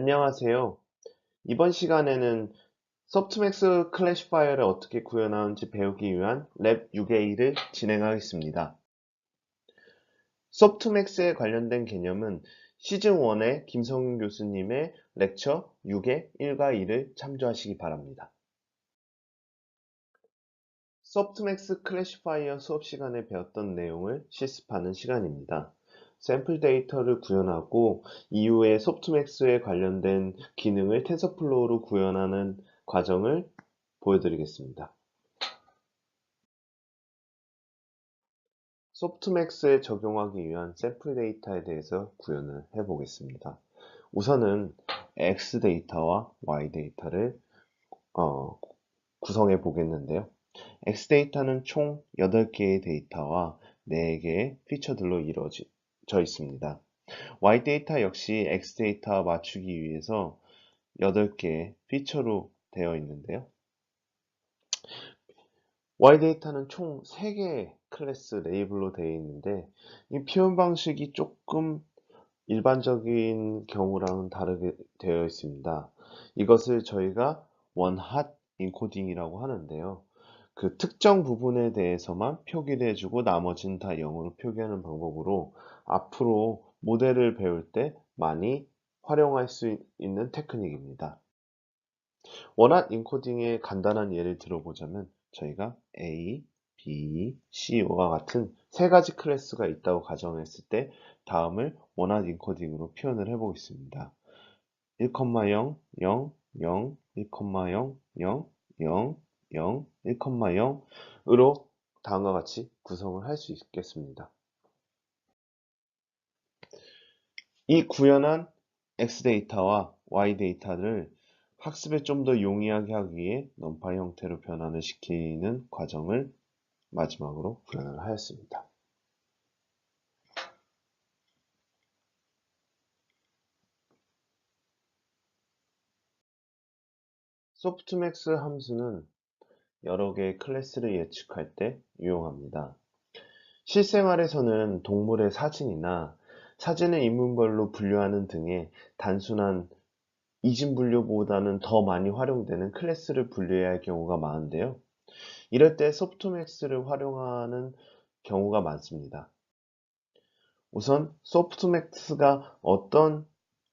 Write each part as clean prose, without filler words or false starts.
안녕하세요. 이번 시간에는 소프트맥스 클래시파이어를 어떻게 구현하는지 배우기 위한 랩 6A를 진행하겠습니다. 소프트맥스에 관련된 개념은 시즌 1의 김성윤 교수님의 렉처 6의 1과 2를 참조하시기 바랍니다. 소프트맥스 클래시파이어 수업 시간에 배웠던 내용을 실습하는 시간입니다. 샘플 데이터를 구현하고 이후에 소프트맥스에 관련된 기능을 텐서플로우로 구현하는 과정을 보여드리겠습니다. 소프트맥스에 적용하기 위한 샘플 데이터에 대해서 구현을 해보겠습니다. 우선은 X 데이터와 Y 데이터를 구성해 보겠는데요. X 데이터는 총 8개의 데이터와 4개의 피처들로 이루어져 있습니다. Y 데이터 역시 X 데이터와 맞추기 위해서 8개의 피처로 되어 있는데요. Y 데이터는 총 3개의 클래스 레이블로 되어 있는데 이 표현 방식이 조금 일반적인 경우랑은 다르게 되어 있습니다. 이것을 저희가 원핫 인코딩이라고 하는데요. 그 특정 부분에 대해서만 표기를 해주고 나머지는 다 0으로 표기하는 방법으로 앞으로 모델을 배울 때 많이 활용할 수 있는 테크닉입니다. 원핫 인코딩의 간단한 예를 들어보자면 저희가 A, B, C와 같은 세 가지 클래스가 있다고 가정했을 때 다음을 원핫 인코딩으로 표현을 해보겠습니다. 1,0, 0, 0, 1,0, 0, 0, 0, 1,0으로 다음과 같이 구성을 할 수 있겠습니다. 이 구현한 X 데이터와 Y 데이터를 학습에 좀 더 용이하게 하기 위해 numPy 형태로 변환을 시키는 과정을 마지막으로 구현을 하였습니다. 소프트맥스 함수는 여러 개의 클래스를 예측할 때 유용합니다. 실생활에서는 동물의 사진이나 사진을 인물별로 분류하는 등의 단순한 이진 분류보다는 더 많이 활용되는 클래스를 분류해야 할 경우가 많은데요. 이럴 때 소프트맥스를 활용하는 경우가 많습니다. 우선 소프트맥스가 어떤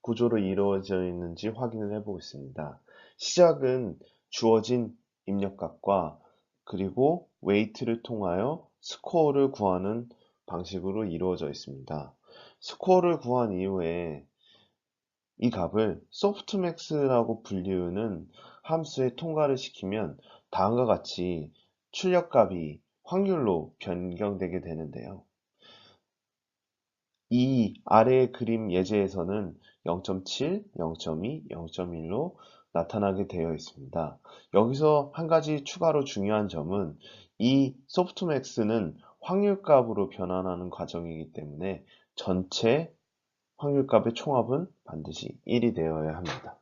구조로 이루어져 있는지 확인을 해보겠습니다. 시작은 주어진 입력값과 그리고 웨이트를 통하여 스코어를 구하는 방식으로 이루어져 있습니다. 스코어를 구한 이후에 이 값을 소프트맥스라고 불리우는 함수에 통과를 시키면 다음과 같이 출력값이 확률로 변경되게 되는데요. 이 아래의 그림 예제에서는 0.7, 0.2, 0.1로 나타나게 되어 있습니다. 여기서 한 가지 추가로 중요한 점은 이 소프트맥스는 확률값으로 변환하는 과정이기 때문에 전체 확률값의 총합은 반드시 1이 되어야 합니다.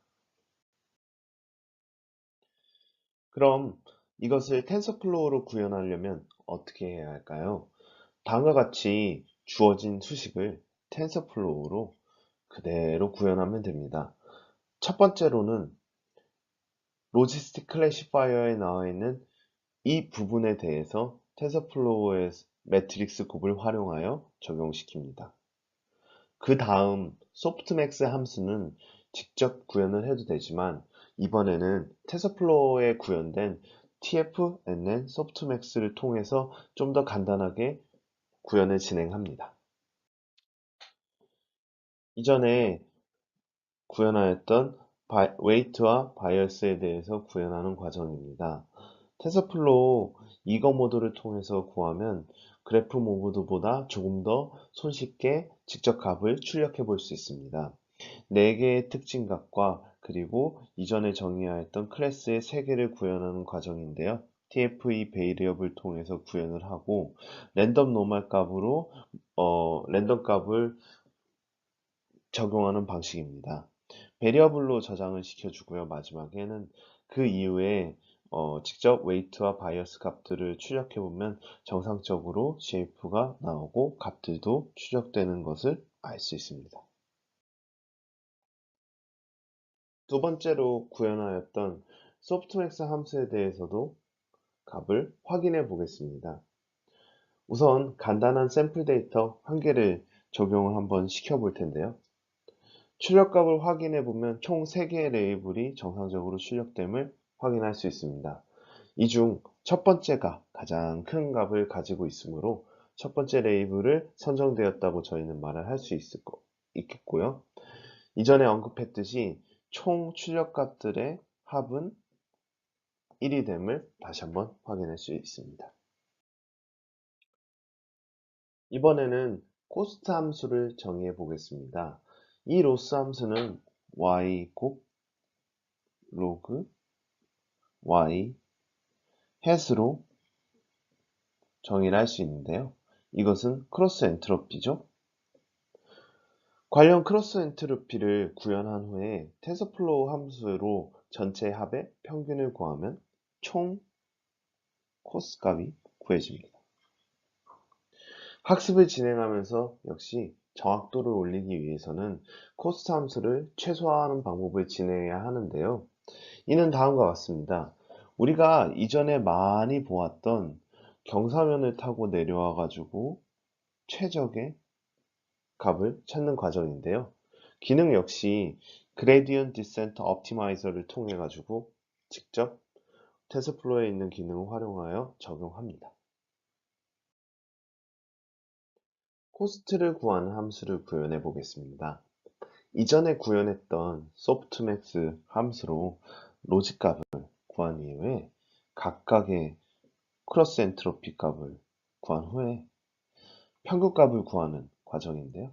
그럼 이것을 텐서플로우로 구현하려면 어떻게 해야 할까요? 다음과 같이 주어진 수식을 텐서플로우로 그대로 구현하면 됩니다. 첫 번째로는 로지스틱 클래시파이어에 나와 있는 이 부분에 대해서 텐서플로우의 매트릭스 곱을 활용하여 적용시킵니다. 그 다음 소프트맥스 함수는 직접 구현을 해도 되지만 이번에는 텐서플로우에 구현된 tfnn 소프트맥스를 통해서 좀 더 간단하게 구현을 진행합니다. 이전에 구현하였던 웨이트와 바이어스에 대해서 구현하는 과정입니다. 텐서플로우 이거 모드를 통해서 구하면 그래프 모드보다 조금 더 손쉽게 직접 값을 출력해 볼 수 있습니다. 4개의 특징값과 그리고 이전에 정의하였던 클래스의 3개를 구현하는 과정인데요. tf 베리어블 통해서 구현을 하고 랜덤 노멀 값으로 랜덤 값을 적용하는 방식입니다. 베리어블로 저장을 시켜주고요. 마지막에는 그 이후에 직접 웨이트와 바이어스 값들을 출력해보면 정상적으로 쉐이프가 나오고 값들도 출력되는 것을 알 수 있습니다. 두 번째로 구현하였던 소프트맥스 함수에 대해서도 값을 확인해 보겠습니다. 우선 간단한 샘플 데이터 한 개를 적용을 한번 시켜 볼 텐데요. 출력값을 확인해 보면 총 3개의 레이블이 정상적으로 출력됨을 확인할 수 있습니다. 이 중 첫 번째가 가장 큰 값을 가지고 있으므로 첫 번째 레이블을 선정되었다고 저희는 말을 할 수 있겠고요. 이전에 언급했듯이 총 출력값들의 합은 1이 됨을 다시 한번 확인할 수 있습니다. 이번에는 코스트 함수를 정의해 보겠습니다. 이 로스 함수는 y 곱 로그 y 햇으로 정의를 할 수 있는데요. 이것은 크로스 엔트로피죠. 관련 크로스 엔트로피를 구현한 후에 텐서플로우 함수로 전체 합의 평균을 구하면 총 코스 값이 구해집니다. 학습을 진행하면서 역시 정확도를 올리기 위해서는 코스트 함수를 최소화하는 방법을 진행해야 하는데요. 이는 다음과 같습니다. 우리가 이전에 많이 보았던 경사면을 타고 내려와 가지고 최적의 값을 찾는 과정인데요. 기능 역시 Gradient Descent Optimize를 통해 가지고 직접 텐서플로우에 있는 기능을 활용하여 적용합니다. 코스트를 구하는 함수를 구현해 보겠습니다. 이전에 구현했던 소프트맥스 함수로 로직 값을 구한 이후에 각각의 크로스 엔트로피 값을 구한 후에 평균 값을 구하는 과정인데요.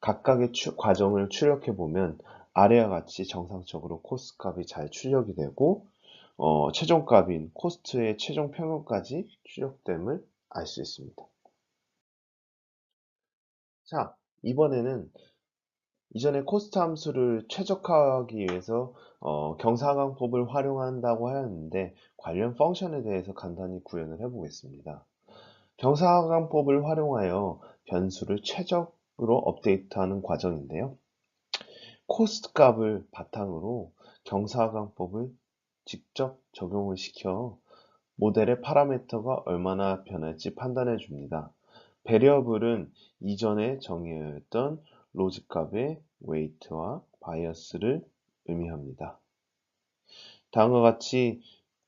각각의 과정을 출력해 보면 아래와 같이 정상적으로 코스트 값이 잘 출력이 되고 최종 값인 코스트의 최종 평균까지 출력됨을 알 수 있습니다. 자, 이번에는 이전에 코스트 함수를 최적화하기 위해서 경사광법을 활용한다고 하였는데 관련 펑션에 대해서 간단히 구현을 해 보겠습니다. 경사광법을 활용하여 변수를 최적으로 업데이트하는 과정인데요. 코스트 값을 바탕으로 경사광법을 직접 적용을 시켜 모델의 파라미터가 얼마나 변할지 판단해 줍니다. 베리어블은 이전에 정의하였던 로직 값의 웨이트와 바이어스를 의미합니다. 다음과 같이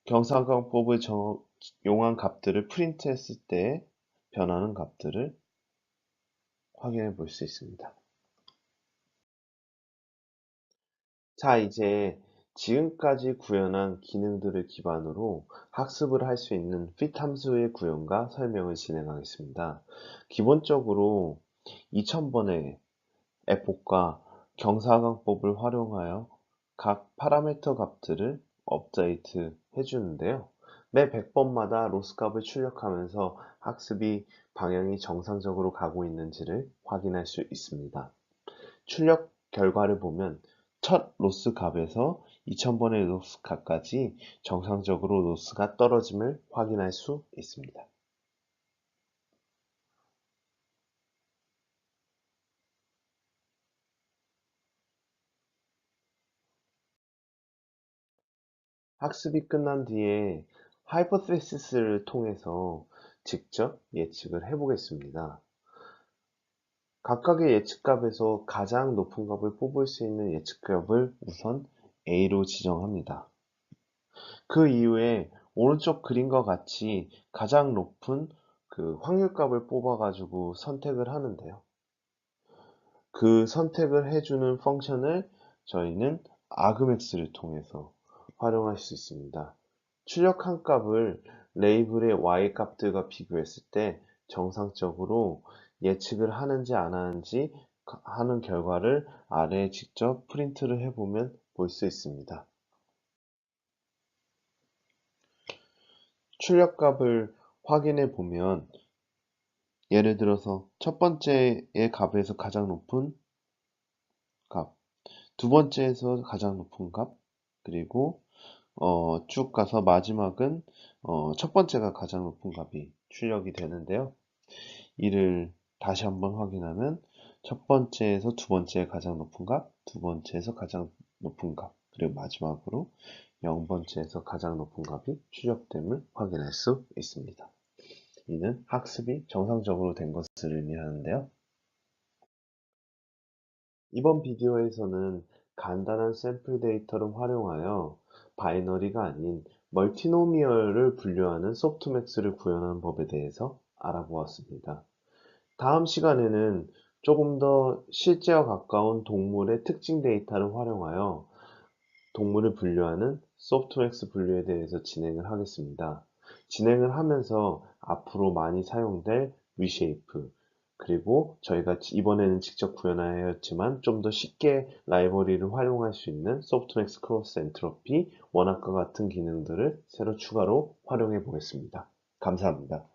경사광법을 용한 값들을 프린트했을 때 변하는 값들을 확인해 볼 수 있습니다. 자, 이제 지금까지 구현한 기능들을 기반으로 학습을 할 수 있는 fit 함수의 구현과 설명을 진행하겠습니다. 기본적으로 2000번의 에폭과 경사광법을 활용하여 각 파라미터 값들을 업데이트 해주는데요. 매 100번마다 로스 값을 출력하면서 학습이 방향이 정상적으로 가고 있는지를 확인할 수 있습니다. 출력 결과를 보면 첫 로스 값에서 2000번의 로스 값까지 정상적으로 로스가 떨어짐을 확인할 수 있습니다. 학습이 끝난 뒤에 하이포테시스를 통해서 직접 예측을 해보겠습니다. 각각의 예측값에서 가장 높은 값을 뽑을 수 있는 예측값을 우선 A로 지정합니다. 그 이후에 오른쪽 그림과 같이 가장 높은 그 확률값을 뽑아가지고 선택을 하는데요. 그 선택을 해주는 펑션을 저희는 argmax를 통해서 활용할 수 있습니다. 출력한 값을 레이블의 y 값들과 비교했을 때 정상적으로 예측을 하는지 안 하는지 하는 결과를 아래에 직접 프린트를 해보면 볼 수 있습니다. 출력값을 확인해 보면 예를 들어서 첫 번째의 값에서 가장 높은 값, 두 번째에서 가장 높은 값, 그리고 쭉 가서 마지막은 첫 번째가 가장 높은 값이 출력이 되는데요. 이를 다시 한번 확인하면 첫 번째에서 두 번째의 가장 높은 값, 두 번째에서 가장 높은 값, 그리고 마지막으로 0번째에서 가장 높은 값이 추적됨을 확인할 수 있습니다. 이는 학습이 정상적으로 된 것을 의미하는데요. 이번 비디오에서는 간단한 샘플 데이터를 활용하여 바이너리가 아닌 멀티노미얼을 분류하는 소프트맥스를 구현하는 법에 대해서 알아보았습니다. 다음 시간에는 조금 더 실제와 가까운 동물의 특징 데이터를 활용하여 동물을 분류하는 소프트맥스 분류에 대해서 진행을 하겠습니다. 진행을 하면서 앞으로 많이 사용될 리쉐이프, 그리고 저희가 이번에는 직접 구현하였지만 좀 더 쉽게 라이브러리를 활용할 수 있는 소프트맥스 크로스 엔트로피, 원학과 같은 기능들을 새로 추가로 활용해 보겠습니다. 감사합니다.